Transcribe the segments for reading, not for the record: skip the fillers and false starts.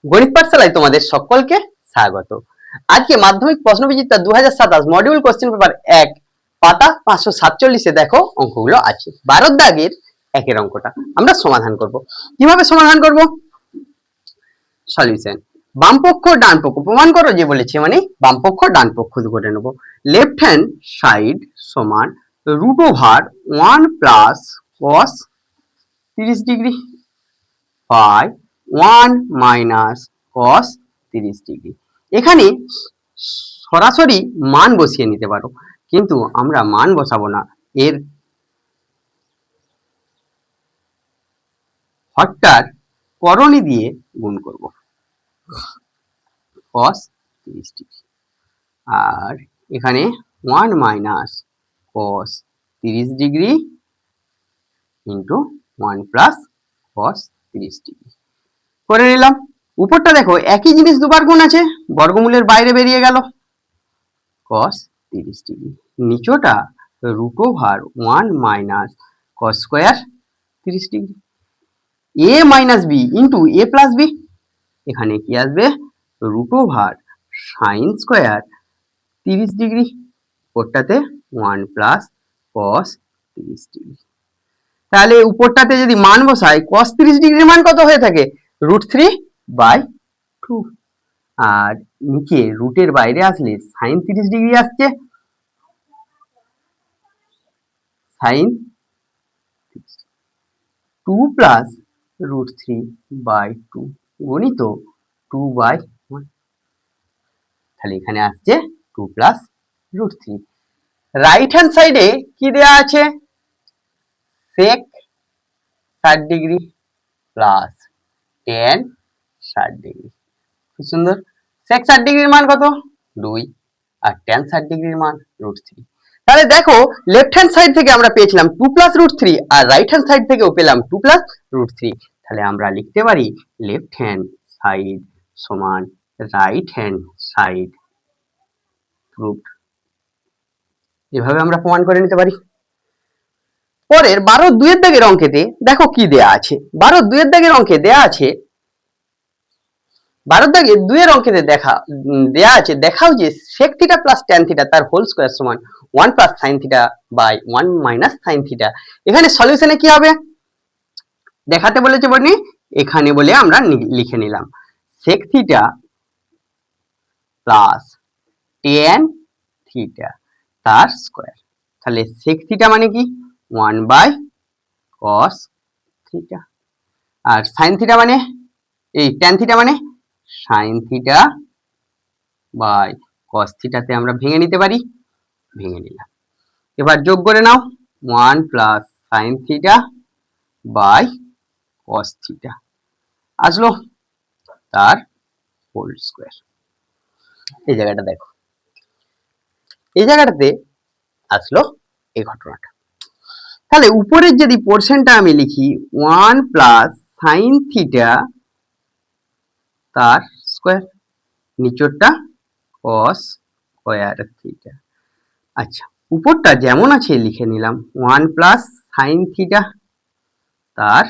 গণিত পাঠশালায় তোমাদের সকলকে স্বাগত। আজকে মাধ্যমিক প্রশ্নবিচিত্রা 2027 মডিউল কোশ্চেন পেপার 1 পাতা 547 দেখো অঙ্কগুলো আছে। 12 দাগের একের অঙ্কটা আমরা সমাধান করব। কিভাবে সমাধান করব? সলিউশন বাম পক্ষ ডান পক্ষ প্রমাণ করো যে বলেছে, মানে বাম পক্ষ ডান পক্ষ করে নেব। লেফট হ্যান্ড সাইড সমান √1 plus cos 30 degree by 1 minus cos 30 degree. এখানে সরাসরি মান বসিয়ে নিতে পারো, কিন্তু আমরা মান বসাবো না, এর হরটার করণী দিয়ে গুণ করব cos 30 ডিগ্রি। আর এখানে 1 minus cos 30 degree into 1 plus cos 30 degree করে নিলাম। উপরটা দেখো একই জিনিস দুবার গুণ আছে, বর্গমূলের বাইরে বেরিয়ে গেল cos 30 ডিগ্রি। নিচোটা √1 minus cos square 30 degree. a minus b into a plus b, এখানে কি আসবে √sin স্কয়ার 30 ডিগ্রি, উপরটাতে 1 প্লাস cos 30 ডিগ্রি। তাহলে উপরটাতে যদি মান বসাই cos 30 ডিগ্রির মান কত হয়ে থাকে? √3/2। আর নিচে রুটের বাইরে আসলে sin 30 ডিগ্রি আসছে, sin 2 প্লাস √3/2 গণিত 2/1, তাহলে এখানে আসছে 2 প্লাস √3। রাইট হ্যান্ড সাইডে কি দেয়া আছে? sec 60 degree plus tan 60 degree. খুব সুন্দর। sec 60 ডিগ্রির মান কত? 2 আর tan 60 ডিগ্রির মান √3। তাহলে দেখো লেফট হ্যান্ড সাইড থেকে আমরা পেয়েছিলাম 2 প্লাস √3 আর রাইট হ্যান্ড সাইড থেকেও পেলাম 2 প্লাস √3। তাহলে আমরা লিখতে পারি লেফট হ্যান্ড সাইড সমান রাইট হ্যান্ড সাইড রুট। এভাবে আমরা প্রমাণ করে নিতে পারি। পরের 12 2 এর দাগের অঙ্কেতে দেখো কি দেয়া আছে। 12 2 এর দাগের অঙ্কে দেয়া আছে, 12 দাগের 2 এর অঙ্কেতে দেয়া আছে দেখাও যে sec theta plus tan theta তার হোল স্কয়ার সমান 1 plus sin theta by 1 minus sin theta. এখানে সলিউশনে কি হবে দেখাতে বলেছে, বলি এখানে বলে আমরা লিখে নিলাম sec theta plus tan theta তার স্কয়ার। তাহলে sec থিটা মানে কি 1 বাই cos থিটা, আর sin থিটা মানে এই tan থিটা মানে sin থিটা বাই cos থিটাতে আমরা ভেঙে নিতে পারি, ভেঙে নিলাম। এবার যোগ করে নাও 1 plus sin theta by cos theta আসলো তার হোল স্কয়ার। এই জায়গাটা দেখো, এই জায়গাটাতে আসলো এই ঘটনাটা। তাহলে উপরের যদি পোরশনটা আমি লিখি 1 প্লাস sin থিটা তার স্কয়ার, নিচেরটা cos স্কয়ার থিটা। আচ্ছা, উপরটা যেমন আছে লিখে নিলাম 1 প্লাস sin থিটা তার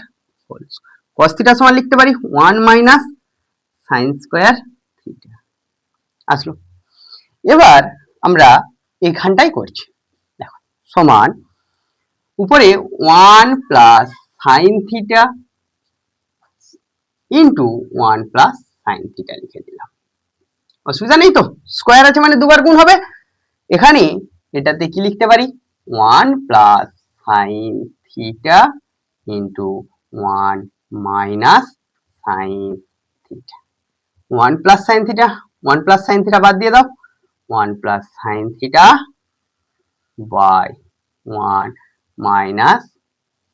হোল স্কয়ার। cos থিটা সমান লিখতে পারি 1 মাইনাস sin স্কয়ার থিটা আসলো। এবার আমরা এখানটাই করছি, দেখো সমান উপরে 1 plus sin theta into 1 plus sin theta লিখে দিলাম। অসুবিধা নেই তো, স্কয়ার আছে মানে দুবার গুণ হবে। এখানে এটাতে কি লিখতে পারি 1 plus sin theta into 1 minus sin theta. 1 plus sin theta, 1 plus sin theta বাদ দিয়ে দাও, 1 plus sin theta by 1 minus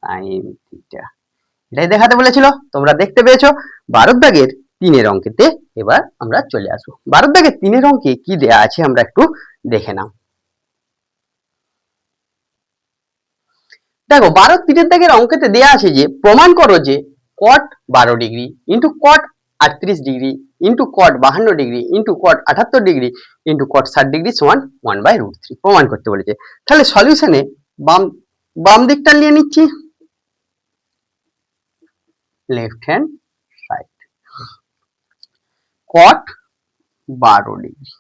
sin theta. এটাই দেখাতে বলেছিল, তোমরা দেখতে পেয়েছো। 12 দাগের 3 এর অঙ্কেতে এবার আমরা চলে আসবো। 12 দাগের 3 এর অঙ্কে কি দেয়া আছে আমরা একটু দেখে নাও। দেখো 12 3 এর দাগের অঙ্কেতে দেয়া আছে যে প্রমাণ করো যে cot 12 degree into cot 38 degree into cot 52 degree into cot 78 degree into cot 60 degree সমান 1/√3 প্রমাণ করতে বলেছে। তাহলে সলিউশনে বাম দিকটা নিয়ে নিচ্ছি, লেফট হ্যান্ড সাইড। কট 12 ডিগ্রি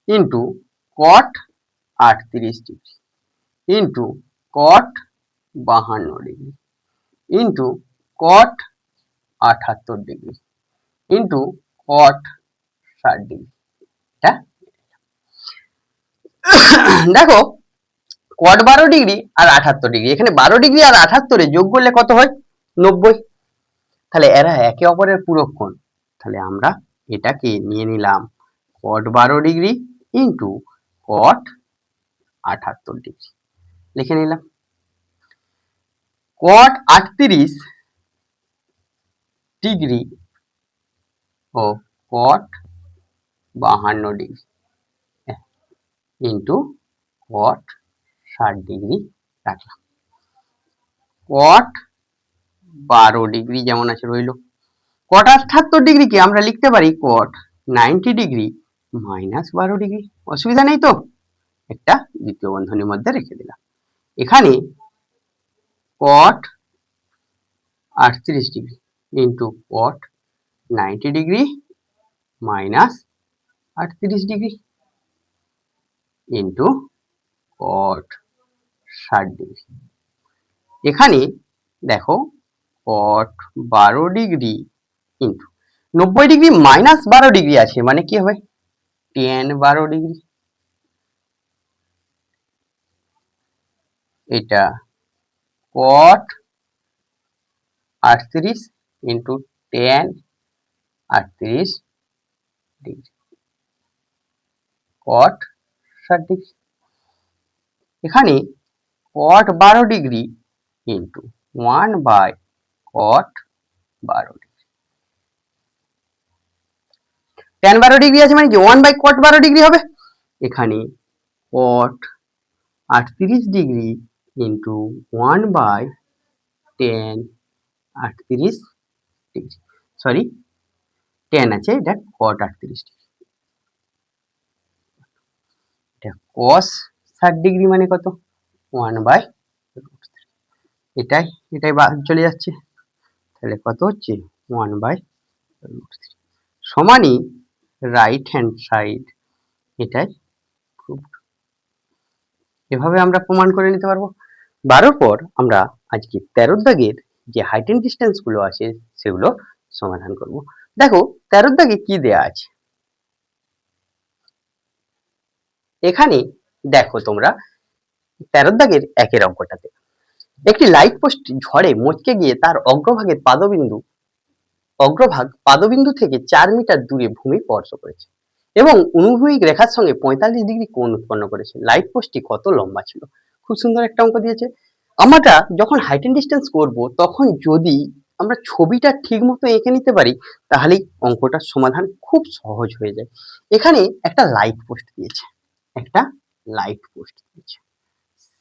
ইন্টু কট 38 ডিগ্রি ইন্টু কট 52 ডিগ্রি ইন্টু কট 78 ডিগ্রি ইন্টু কট 60 ডিগ্রি। দেখো কট 12 ডিগ্রি আর 78 ডিগ্রি, এখানে 12 ডিগ্রি আর 78 যোগ করলে কত হয়? 90। তাহলে এরা একে অপরের পূরক কোণ। তাহলে আমরা এটাকে নিয়ে নিলাম কট 12 ডিগ্রি ইন্টু কট 78 ডিগ্রি, লিখে নিলাম। কট 38 ডিগ্রি ও কট 52 ডিগ্রি ইন্টু কট 60 ডিগ্রি রাখলাম। কট 12 ডিগ্রি যেমন আছে রইল। কট 78 ডিগ্রিকে আমরা লিখতে পারি কট 90 ডিগ্রি মাইনাস 12 ডিগ্রি, অসুবিধা নেই তো। একটা দ্বিতীয় বন্ধনীর মধ্যে রেখে দিলাম। এখানে cot 38 degree into cot 90 degree minus 38 degree into cot 60 degree. এখানে দেখো cot 12 degree into 90 degree minus 12 degree আছে, মানে কি হবে? tan 12 degree. এটা cot 38 into tan 38 degree cot 60 degree. এখানে cot 12 degree into 1 by cot 12 degree. tan 12 degree আছে মানে কি 1 বাই কট 12 ডিগ্রি হবে। এখানে cot 38 degree into 1 by tan 38 degree, sorry tan আছে, এটা কট 38 ডিগ্রি। এটা cos 60 ডিগ্রি মানে কত? 1 বাই এটাই এটাই চলে যাচ্ছে, তাহলে কত হচ্ছে? 1 বাই সমানই রাইট হ্যান্ড সাইড এটাই প্রুভড। এভাবে আমরা প্রমাণ করে নিতে পারবো। 12 পর আমরা আজকে 13 দাগের যে হাইট এন্ড ডিস্টেন্স গুলো আছে সেগুলো সমাধান করব। দেখো 13 দাগে কি দেয়া আছে, এখানে দেখো তোমরা 13 দাগের একের অঙ্কটাতে একটি লাইট পোস্ট ঝড়ে মচকে গিয়ে তার অগ্রভাগ পাদবিন্দু থেকে 4 মিটার দূরে ভূমি স্পর্শ করেছে এবং অনুভূমিক রেখার সঙ্গে 45 ডিগ্রি কোণ উৎপন্ন করেছে। লাইট পোস্টটি কত লম্বা ছিল? খুব সুন্দর একটা অঙ্ক দিয়েছে। আমরা যখন হাইট এন্ড ডিস্টেন্স করব তখন যদি আমরা ছবিটা ঠিক মতো এঁকে নিতে পারি তাহলেই অঙ্কটার সমাধান খুব সহজ হয়ে যায়। এখানে একটা লাইট পোস্ট দিয়েছে, একটা লাইট পোস্ট দিয়েছে,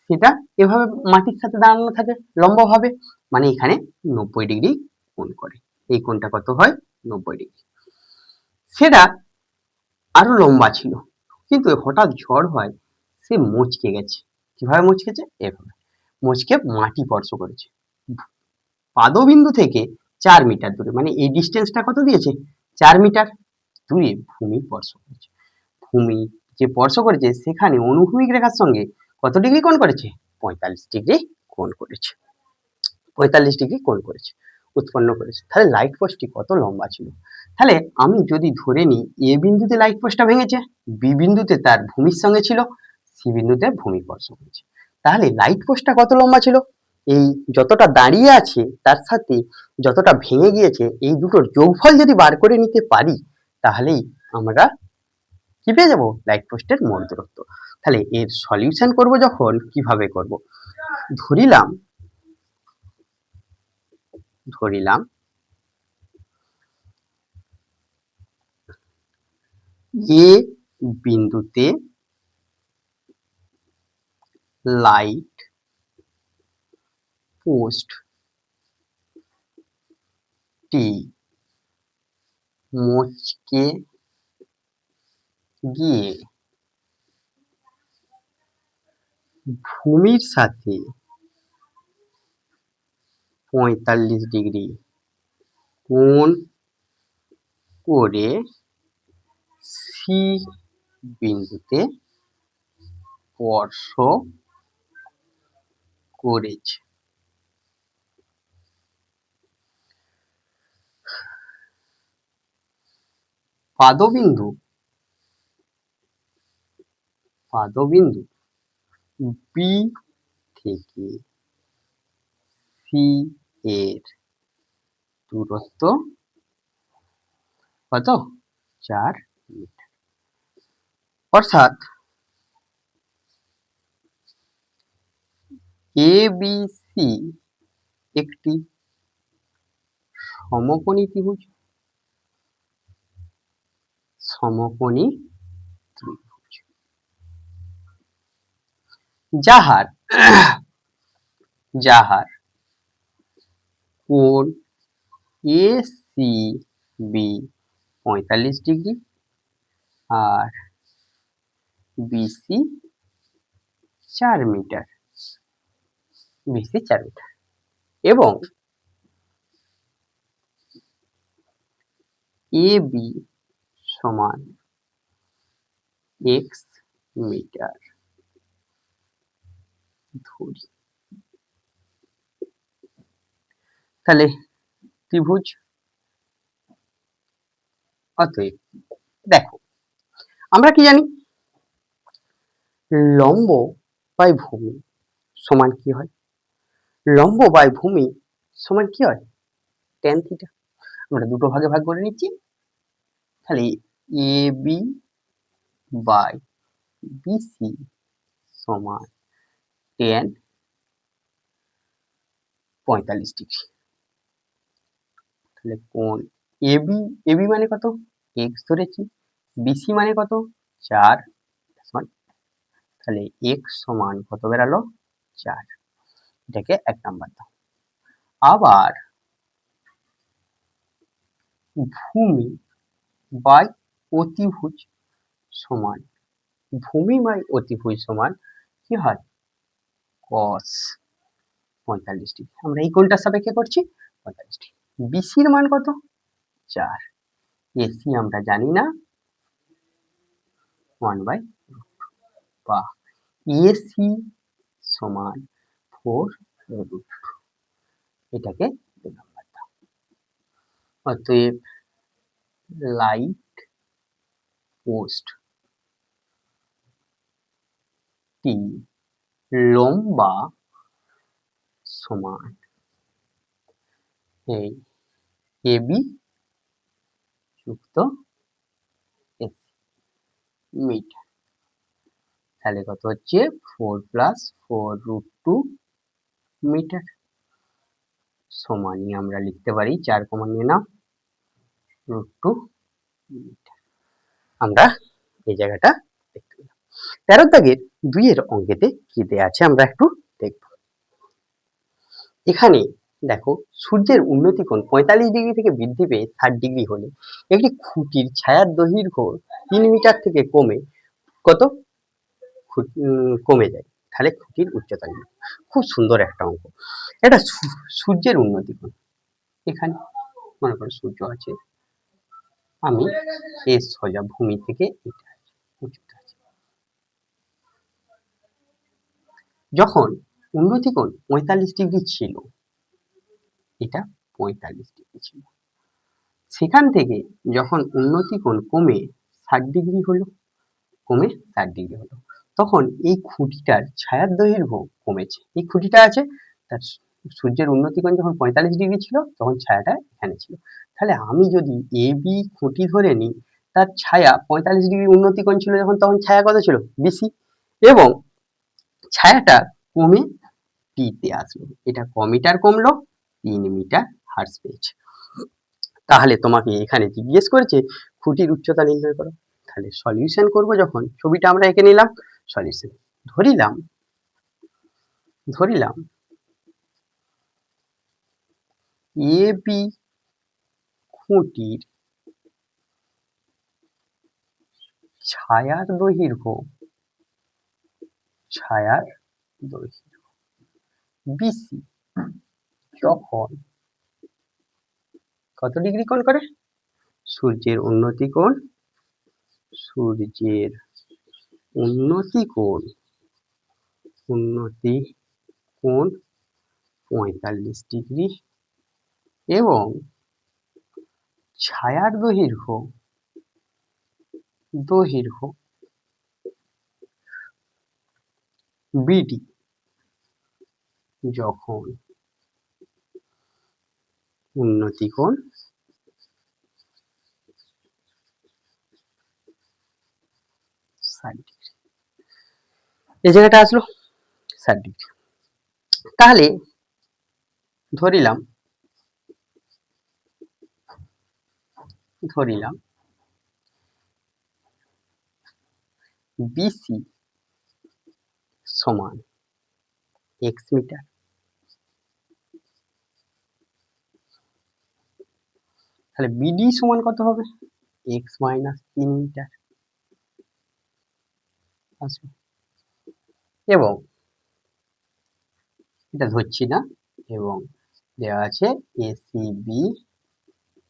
সেটা এভাবে মাটির সাথে দাঁড়ানো থাকে লম্বভাবে, মানে এখানে 90 ডিগ্রি কোণ করে। এই কোণটা কত হয়? 90 ডিগ্রি। সেটা আরো লম্বা ছিল, কিন্তু হঠাৎ ঝড় হয় সে মচকে গেছে। কিভাবে মচকেছে? এভাবে মচকে মাটি স্পর্শ করেছে পাদবিন্দু থেকে 4 মিটার দূরে, মানে এই ডিস্টেন্সটা কত দিয়েছে? 4 মিটার দূরে ভূমি স্পর্শ করেছে। ভূমি যে স্পর্শ করেছে সেখানে অনুভূমিক রেখার সঙ্গে কত ডিগ্রি কোণ করেছে? 45 ডিগ্রি কোণ করেছে। 45 ডিগ্রি কোণ করেছে, উৎপন্ন করেছে। তাহলে লাইট পোস্টটি কত লম্বা ছিল? তাহলে আমি যদি ধরে নিই এ বিন্দুতে লাইট পোস্টটা ভেঙেছে, বি বিন্দুতে তার ভূমির সঙ্গে ছিল, সি বিন্দুতে ভূমি স্পর্শ করেছে, তাহলে লাইট পোস্টটা কত লম্বা ছিল? এই যতটা দাঁড়িয়ে আছে তার সাথে যতটা ভেঙে গিয়েছে এই দুটোর যোগফল যদি বার করে নিতে পারি তাহলেই আমরা কি পেয়ে যাবো? লাইট পোস্টের মোট দূরত্ব। তাহলে এর সলিউশন করব যখন, কিভাবে করব? ধরিলাম এ বিন্দুতে লাইট পোস্টটি মচকে গিয়ে ভূমির সাথে 45 ডিগ্রি কোণ করে সি বিন্দুতে স্পর্শ করেছে। পাদবিন্দু বি থেকে সি এর দূরত্ব কত? 4 মিটার। অর্থাৎ ABC একটি সমকোণী ত্রিভুজ। যাহার কোণ ACB 45 ডিগ্রি আর BC 4 মিটার এবং AB সমান x মিটার ধরি। তাহলে ত্রিভুজ, অতএব দেখো আমরা কি জানি, লম্ব বাই ভূমি সমান কি হয়? লম্ব বাই ভূমি সমান কি হয়? tan theta. আমরা দুটো ভাগে ভাগ করে নিচ্ছি। তাহলে AB বাই BC সমান tan 45 ডিগ্রি। তাহলে কোণ AB মানে কত? x ধরেছি। BC মানে কত? 4। তাহলে x সমান কত বেরালো? 4। এটাকে 1 নাম্বার দাও। আবার ভূমি বাই অতিভুজ সমান কি হয়? cos 45 degree. আমরা এই কোণটার সাপেক্ষে করছি 45 ডিগ্রি। বিসির মান কত? 4। এসি আমরা জানি না, 1/, বা এসি সমান 4√2। এটাকে 2 নাম্বার দাও। অতএব লাইট পোস্ট টি লম্বা সমান এই এবি যুক্ত এসি মিটার। তাহলে কত হচ্ছে? 4 + 4√2 মিটার সমানই আমরা লিখতে পারি 4 কমন নিয়ে নাও √2 মিটার। আমরা এই জায়গাটা দেখতে পেলাম। 13 দাগের 2 এর অঙ্কেতে কি দেয়া আছে আমরা একটু দেখব। এখানে দেখো সূর্যের উন্নতি কোণ 45 ডিগ্রি থেকে বৃদ্ধি পেয়ে 60 ডিগ্রি হলে একটি খুঁটির ছায়ার দৈর্ঘ্য 3 মিটার থেকে কত কমে যায়। তাহলে খুঁটির উচ্চতা নির্ণয়। খুব সুন্দর একটা অঙ্ক। এটা সূর্যের উন্নতি কোণ। এখানে মনে করো সূর্য আছে, আমি এই সোজা ভূমি থেকে এটা উচ্চতা আছে। যখন উন্নতি কোণ 45 ডিগ্রি ছিল, এটা 45 ডিগ্রি ছিল, সেখান থেকে যখন উন্নতি কোণ কমে 60 ডিগ্রি হলো, তখন এই খুঁটিটার ছায়ার দৈর্ঘ্য কমেছে। এই খুঁটিটা আছে, তার সূর্যের উন্নতি কোণ যখন 45 ডিগ্রি ছিল তখন ছায়াটা এখানে ছিল। তাহলে আমি যদি এবি খুঁটি ধরে নিই, তার ছায়া 45 ডিগ্রি উন্নতি কোণ ছিল যখন, তখন ছায়া কত ছিল? বিসি। এবং ছায়াটা কমে টিতে আসলো, এটা ক মিটার কমলো? 3 মিটার হ্রাস পেয়েছে। তাহলে তোমাকে এখানে জিজ্ঞেস করেছে খুঁটির উচ্চতা নির্ণয় করো। তাহলে সলিউশন করব, যখন ছবিটা আমরা এঁকে নিলাম, সলিউশন ধরিলাম এবি খুঁটির ছায়ার দৈর্ঘ্য বিসি যখন কত ডিগ্রি কোণ করে? সূর্যের উন্নতি কোণ, সূর্যের উন্নতি কোণ 45 ডিগ্রি এবং ছায়ার দৈর্ঘ্য বিডি যখন উন্নতি কোণ 60 ডিগ্রি, এই জায়গাটা আসলো 60 ডিগ্রি। তাহলে ধরিলাম বিসি সমান এক্স মিটার, তাহলে বিডি সমান কত হবে? এক্স মাইনাস 3 মিটার আসবে। এবং এটা ধরছি না, এবং দেওয়া আছে এসিবি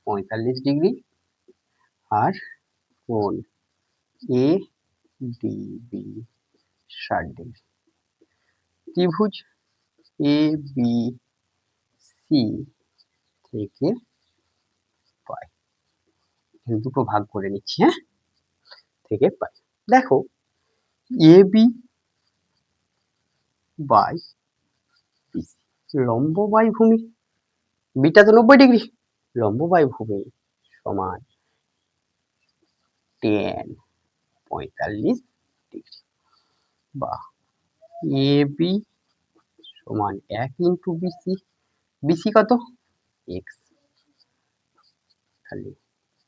45 ডিগ্রি আর কোণ এ ডিবি 60 ডিগ্রি। ত্রিভুজ এ বি সি থেকে পাই, দুটো ভাগ করে নিচ্ছি, হ্যাঁ, থেকে পাই। দেখো এ বি বাই বিসি, লম্ব বাই ভূমি, বিটা তো 90 ডিগ্রি, লম্ব বাই ভূমি সমান tan 45 ডিগ্রি, বা এ বি সমান 1 ইন্টু বিসি, বিসি কত? এক্স, তাহলে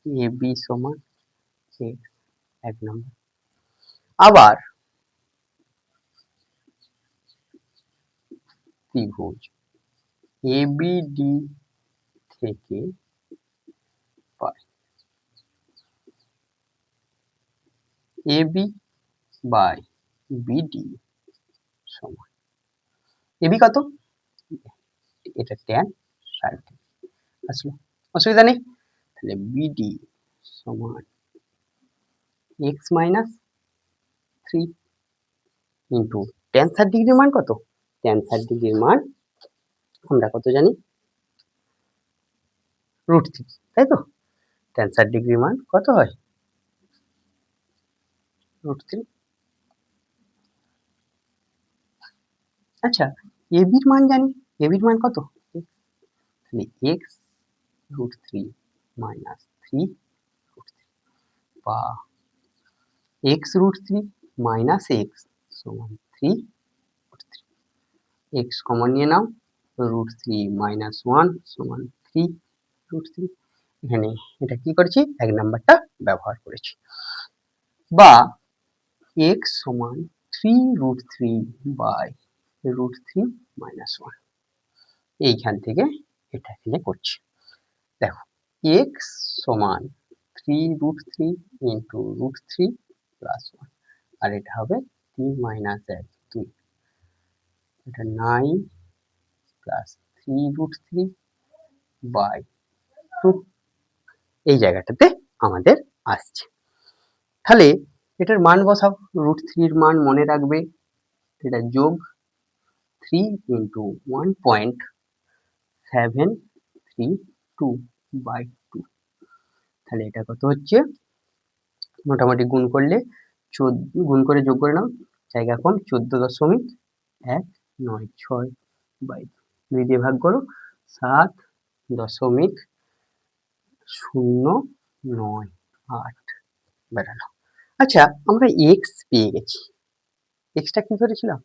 এ বি সমান এক্স, 1 নম্বর। আবার ত্রিভুজ এবিডি থেকে পাই এবি বাই বিডি সমান, এবি কত? এটা tan 60 আসলো, অসুবিধা নেই। তাহলে বিডি সমান এক্স মাইনাস 3 ইন্টু tan 60 ডিগ্রির মান কত? tan 60 ডিগ্রির মান আমরা কত জানি? √3, তাই তো? tan 60 ডিগ্রির মান কত হয়? √3। আচ্ছা, এবির মান জানি, এবির মান কত? তাহলে এক্স √3 মাইনাস 3 বা এক্স √3 মাইনাস এক্স সমান 3 √3, এক্স কমন নিয়ে নাও, √3 মাইনাস 1 সমান 3 √3, এখানে এটা কি করেছি? 1 নাম্বারটা ব্যবহার করেছি, বা এক্স সমান 3 √3 বাই √3 মাইনাস 1, এইখান থেকে এটা এখানে করছি। দেখো এক্স সমান 3 ইন্টু √3 প্লাস 1, আর এটা হবে 3 মাইনাস 1 2, এটা 9 প্লাস 3 বাই 2, এই জায়গাটাতে আমাদের আসছে। তাহলে এটার মান বসাও, √3 এর মান মনে রাখবে, এটা যোগ 3 ইন্টু 1.732 বাই 2, তাহলে এটা কত হচ্ছে? মোটামুটি গুণ করলে গুণ করে যোগ করে নাও, জায়গা কম, 14.196 বাই 2 দিয়ে ভাগ করো, 7.098 বেরালো। আচ্ছা, আমরা এক্স পেয়ে গেছি, এক্সটা কি ধরেছিলাম?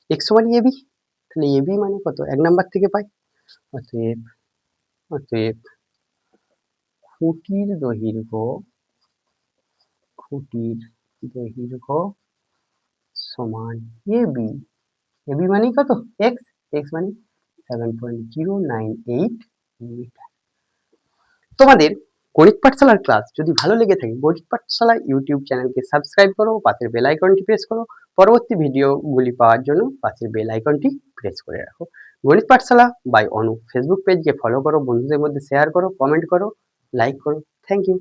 এক্স সমান এবি, তাহলে এবি মানে কত? 1 নাম্বার থেকে পাই, অতএব খুঁটির দৈর্ঘ্য সমান এবি, এবি মানে কত? এক্স, এক্স মানে 7.098 মিটার। তোমাদের গণিত পাঠশালার ক্লাস যদি ভালো লেগে থাকে, গণিত পাঠশালা ইউটিউব চ্যানেলকে সাবস্ক্রাইব করো, পাশের বেল আইকনটি প্রেস করো, পরবর্তী ভিডিওগুলি পাওয়ার জন্য পাশের বেল আইকনটি প্রেস করে রাখো। গণিত পাঠশালা বাই অনু ফেসবুক পেজকে ফলো করো, বন্ধুদের মধ্যে শেয়ার করো, কমেন্ট করো, লাইক করো। Thank you.